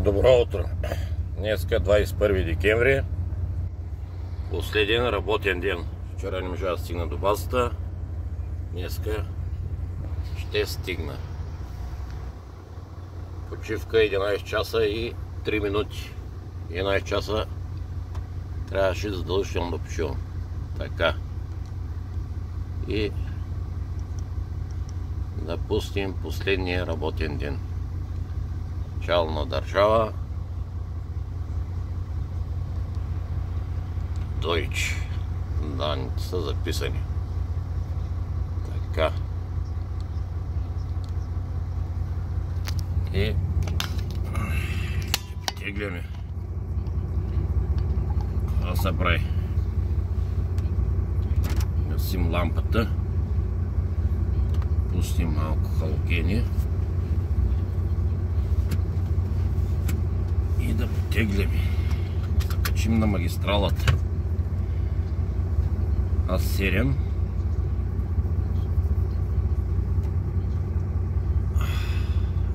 Добро утро! Днеска 21 декември. Последен работен ден. Вчера не можа да стигна до базата. Днеска ще стигна. Почивка 11 часа и 3 минути. 11 часа трябваше задължително да почивам. Така. И да пустим последния работен ден. Начална държава. Deutsch. Данните са записани. Така. И ще потегляме. Това се прави. Гасим лампата. Пустим малко халогени. И да потегляме. Да качим на магистралата. А7.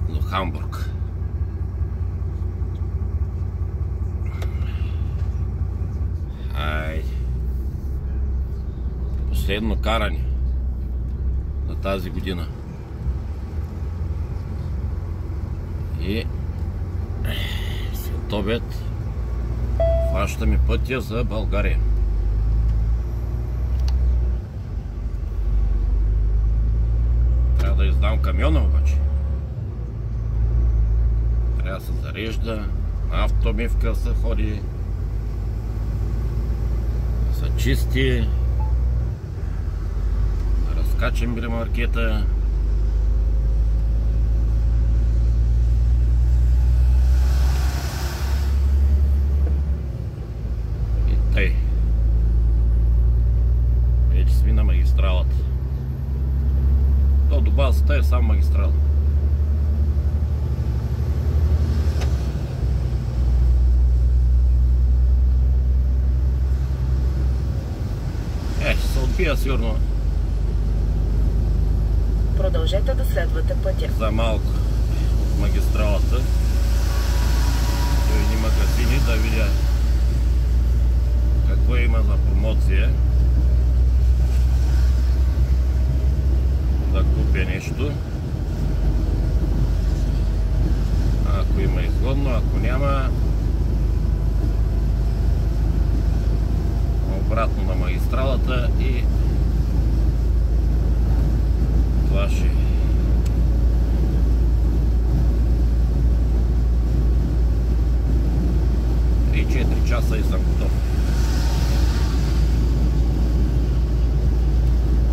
До Хамбург. Хайде. Последно каране на тази година. И след обед хващаме пътя за България. Трябва да издам камиона обаче. Трябва да се зарежда, на автомивка се ходи, да се чисти, да разкачим ремаркета. И тъй. Вече сме на магистралата. То до базата е сам магистрал. Ще се отбия сигурно. Продължете да следвате пътя. За малко от магистралата. До едни магазини да видя какво има за промоция. Да купя нещо. Ако има изгодно, ако няма, обратно на магистралата и това ще е. И 4 часа и съм готов.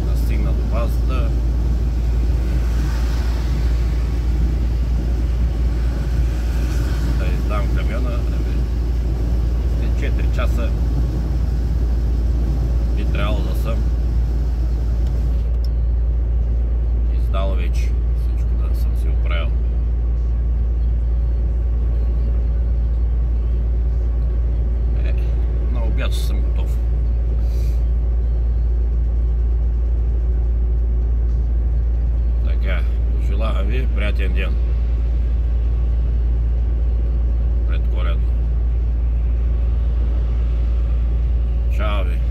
Да стигна до базата. Да издам камиона. След 4 часа би трябвало да съм издал вече всичко, да съм си оправил. На обяд съм готов. Така, пожелавам ви приятен ден. Предколедно. Чао ви!